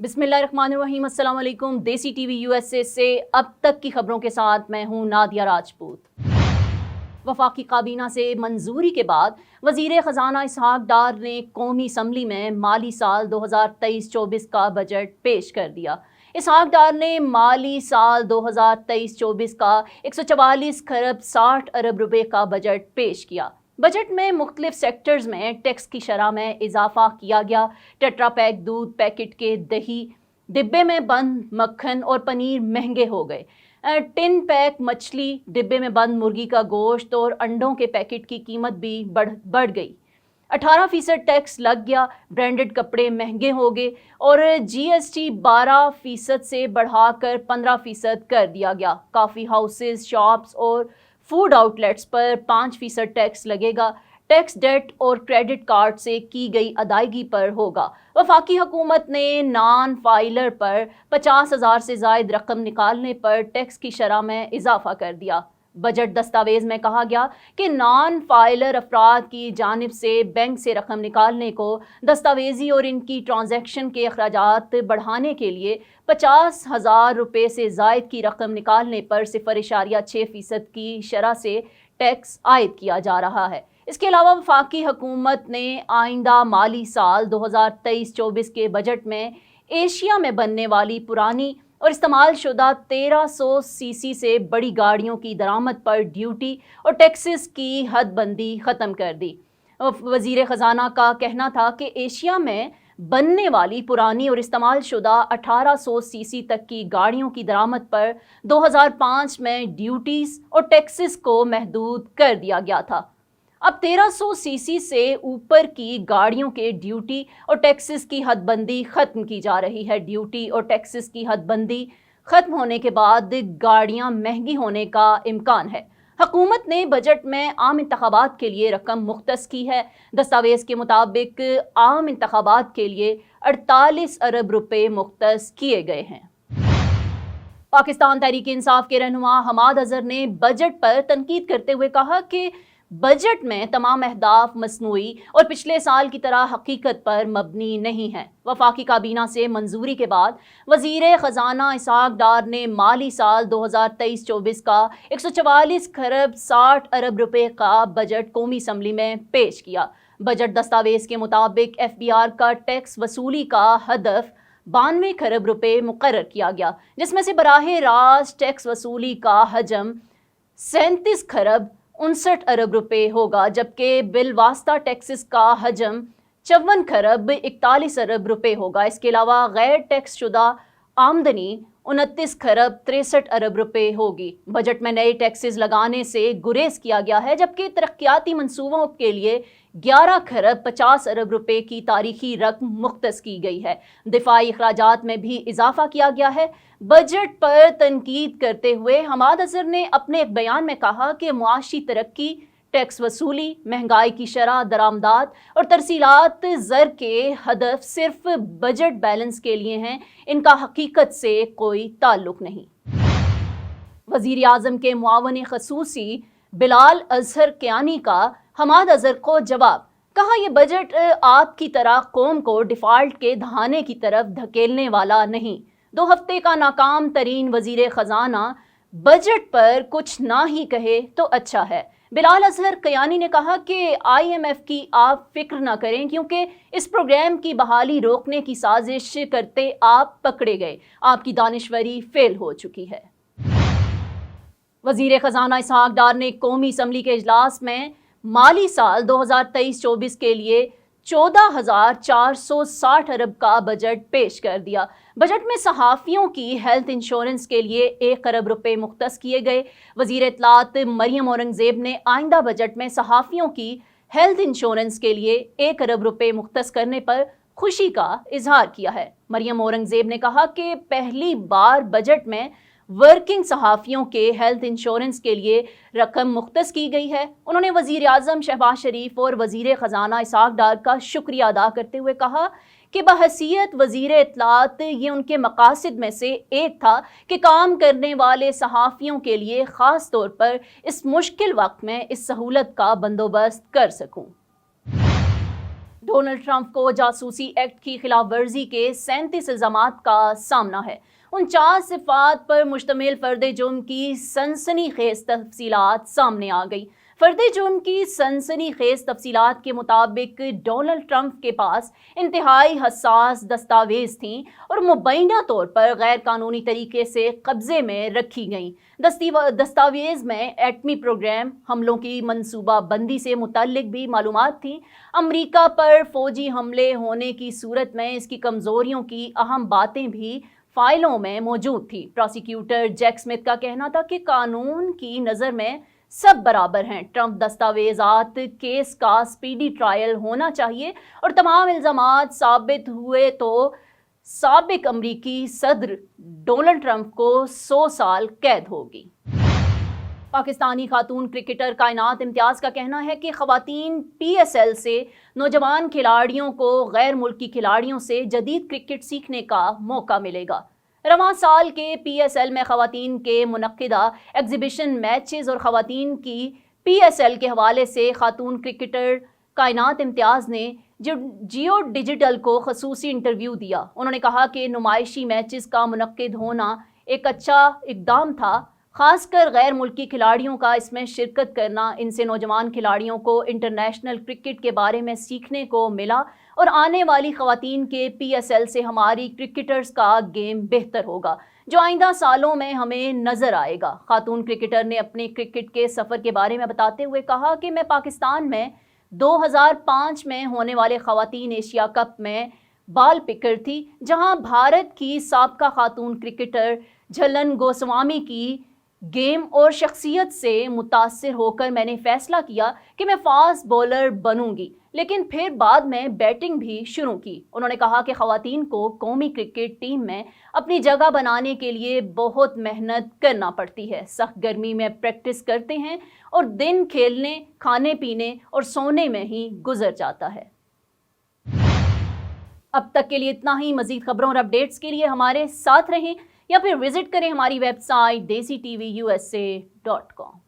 बिस्मिल्लाहिर्रहमानिर्रहीम। अस्सलाम वालेकुम। देसी टीवी यूएसए से अब तक की खबरों के साथ मैं हूं नादिया राजपूत। वफाकी काबीना से मंजूरी के बाद वजीर ख़जाना इसहाक डार ने कौमी असम्बली में माली साल 2023-24 का बजट पेश कर दिया। इसहाक डार ने माली साल 2023-24 का 144 खरब 60 अरब रुपए का बजट पेश किया। बजट में मुख्तलिफ सेक्टर्स में टैक्स की शरह में इजाफा किया गया। टेट्रा पैक दूध, पैकेट के दही, डिब्बे में बंद मक्खन और पनीर महंगे हो गए। टिन पैक मछली, डिब्बे में बंद मुर्गी का गोश्त और अंडों के पैकेट की कीमत भी बढ़ गई। 18% टैक्स लग गया। ब्रांडेड कपड़े महंगे हो गए और जीएसटी 12% से बढ़ाकर 15% कर दिया गया। कॉफ़ी हाउसेस, शॉप्स और फूड आउटलेट्स पर 5% टैक्स लगेगा। टैक्स डेट और क्रेडिट कार्ड से की गई अदायगी पर होगा। वफाकी हुकूमत ने नॉन फाइलर पर 50,000 से ज़ायद रकम निकालने पर टैक्स की शरह में इजाफा कर दिया। बजट दस्तावेज़ में कहा गया कि नॉन फाइलर अफराद की जानिब से बैंक से रकम निकालने को दस्तावेजी और इनकी ट्रांजैक्शन के अखराजात बढ़ाने के लिए 50,000 रुपये से ज़ायद की रकम निकालने पर 0.6% की शरह से टैक्स आयद किया जा रहा है। इसके अलावा वफाकी हुकूमत ने आइंदा माली साल 2023-24 के बजट में एशिया में बनने वाली पुरानी और इस्तेमाल शुदा 1300 सीसी से बड़ी गाड़ियों की दरामद पर ड्यूटी और टैक्सेस की हदबंदी ख़त्म कर दी। वज़ीर ख़जाना का कहना था कि एशिया में बनने वाली पुरानी और इस्तेमाल शुदा 1800 सीसी तक की गाड़ियों की दरामद पर 2005 में ड्यूटीज़ और टैक्सेस को महदूद कर दिया गया था। अब 1300 सीसी से ऊपर की गाड़ियों के ड्यूटी और टैक्सेस की हदबंदी ख़त्म की जा रही है। ड्यूटी और टैक्सेस की हदबंदी ख़त्म होने के बाद गाड़ियां महंगी होने का इम्कान है। हुकूमत ने बजट में आम इंतखाबात के लिए रकम मुख्तस की है। दस्तावेज़ के मुताबिक आम इंतखाबात के लिए 48 अरब रुपये मुख्तस किए गए हैं। पाकिस्तान तहरीक इंसाफ के रहनुमा हमाद अजहर ने बजट पर तनकीद करते हुए कहा कि बजट में तमाम अहदाफ मसनूई और पिछले साल की तरह हकीकत पर मबनी नहीं है। वफाकी काबीना से मंजूरी के बाद वज़ीर ख़जाना इसहाक डार ने माली साल 2023-24 का 144 खरब 60 अरब रुपए का बजट कौमी असम्बली में पेश किया। बजट दस्तावेज़ के मुताबिक FBR का टैक्स वसूली का हदफ 92 खरब रुपए मुकर्रर किया गया, जिसमें से बराह रास्त टैक्स वसूली का हजम 37 खरब 59 अरब रुपए होगा, जबकि बिलवास्ता टैक्सेस का हजम 54 खरब 41 अरब रुपए होगा। इसके अलावा गैर टैक्स शुदा आमदनी 29 खरब 63 अरब रुपए होगी। बजट में नए टैक्सेस लगाने से गुरेज किया गया है, जबकि तरक्याती मंसूबों के लिए 11 खरब 50 अरब रुपए की तारीखी रकम मुख्तस की गई है। दिफाई अखराजात में भी इजाफा किया गया है। बजट पर तनकीद करते हुए हमाद अजहर ने अपने एक बयान में कहा कि मुआशी तरक्की, टैक्स वसूली, महंगाई की शरह, दरामदात और तरसीलात ज़र के हदफ सिर्फ बजट बैलेंस के लिए हैं, इनका हकीकत से कोई ताल्लुक नहीं। वज़ीर आज़म के मुआवन ख़ुसूसी बिलाल अजहर कियानी का हमाद अजहर को जवाब। कहा, यह बजट आपकी तरह कौम को डिफ़ाल्ट के दहाने की तरफ धकेलने वाला नहीं। 2 हफ्ते का नाकाम तरीन वज़ीर ख़जाना बजट पर कुछ ना ही कहे तो अच्छा है। बिलाल अजहर कियानी ने कहा कि IMF की आप फिक्र ना करें, क्योंकि इस प्रोग्राम की बहाली रोकने की साजिश करते आप पकड़े गए। आपकी दानिशवरी फेल हो चुकी है। वज़ीर ख़जाना इसहाक डार ने कौमी असम्बली के इजलास में माली साल 2023-24 के लिए 14,460 अरब का बजट पेश कर दिया। बजट में सहाफ़ियों की हेल्थ इंश्योरेंस के लिए 1 अरब रुपये मुख्तस किए गए। वज़ीर इत्तलात मरियम औरंगज़ेब ने आइंदा बजट में सहाफ़ियों की हेल्थ इंश्योरेंस के लिए 1 अरब रुपये मुख्तस करने पर खुशी का इजहार किया है। मरियम औरंगज़ेब ने कहा कि पहली बार बजट में वर्किंग सहाफ़ियों के हेल्थ इंश्योरेंस के लिए रकम मुख्तस की गई है। उन्होंने वज़ीर आज़म शहबाज शरीफ और वज़ीर ख़जाना इसहाक डार का शुक्रिया अदा करते हुए कहा कि बहसीयत वज़ीर इत्तलात ये उनके मकासद में से एक था कि काम करने वाले सहाफ़ियों के लिए ख़ास तौर पर इस मुश्किल वक्त में इस सहूलत का बंदोबस्त कर सकूं। ڈونلڈ ٹرمپ کو جاسوسی ایکٹ کی خلاف ورزی کے 37 الزامات کا سامنا ہے۔ 49 صفات پر مشتمل فرد جرم کی سنسنی خیز تفصیلات سامنے آ گئی۔ فرد جرم کی سنسنی خیز تفصیلات کے مطابق ڈونلڈ ٹرمپ کے پاس انتہائی حساس دستاویز تھیں اور مبینہ طور پر غیر قانونی طریقے سے قبضے میں رکھی گئیں۔ دستاویز میں ایٹمی پروگرام، حملوں کی منصوبہ بندی سے متعلق بھی معلومات تھیں۔ امریکہ پر فوجی حملے ہونے کی صورت میں اس کی کمزوریوں کی اہم باتیں بھی فائلوں میں موجود تھی۔ پراسیکیوٹر جیک سمتھ کا کہنا تھا کہ قانون کی نظر میں سب برابر ہیں۔ ٹرمپ دستاویزات کیس کا سپیڈی ٹرائل ہونا چاہیے اور تمام الزامات ثابت ہوئے تو سابق امریکی صدر ڈونلڈ ٹرمپ کو 100 سال قید ہوگی۔ پاکستانی خاتون کرکٹر کائنات امتیاز کا کہنا ہے کہ خواتین PSL سے نوجوان کھلاڑیوں کو غیر ملکی کھلاڑیوں سے جدید کرکٹ سیکھنے کا موقع ملے گا۔ رواں سال کے PSL میں خواتین کے منعقدہ ایگزیبیشن میچز اور خواتین کی PSL کے حوالے سے خاتون کرکٹر کائنات امتیاز نے جیو ڈیجیٹل کو خصوصی انٹرویو دیا۔ انہوں نے کہا کہ نمائشی میچز کا منعقد ہونا ایک اچھا اقدام تھا، خاص کر غیر ملکی کھلاڑیوں کا اس میں شرکت کرنا۔ ان سے نوجوان کھلاڑیوں کو انٹرنیشنل کرکٹ کے بارے میں سیکھنے کو ملا اور آنے والی خواتین کے PSL سے ہماری کرکٹرز کا گیم بہتر ہوگا، جو آئندہ سالوں میں ہمیں نظر آئے گا۔ خاتون کرکٹر نے اپنے کرکٹ کے سفر کے بارے میں بتاتے ہوئے کہا کہ میں پاکستان میں 2005 میں ہونے والے خواتین ایشیا کپ میں بال پکر تھی، جہاں بھارت کی سابقہ خاتون کرکٹر جھلن گوسوامی کی گیم اور شخصیت سے متاثر ہو کر میں نے فیصلہ کیا کہ میں فاسٹ بولر بنوں گی، لیکن پھر بعد میں بیٹنگ بھی شروع کی۔ انہوں نے کہا کہ خواتین کو قومی کرکٹ ٹیم میں اپنی جگہ بنانے کے لیے بہت محنت کرنا پڑتی ہے، سخت گرمی میں پریکٹس کرتے ہیں اور دن کھیلنے، کھانے پینے اور سونے میں ہی گزر جاتا ہے۔ اب تک کے لیے اتنا ہی۔ مزید خبروں اور اپڈیٹس کے لیے ہمارے ساتھ رہیں یا پھر وزٹ کریں ہماری ویب سائٹ desitvUSA.com۔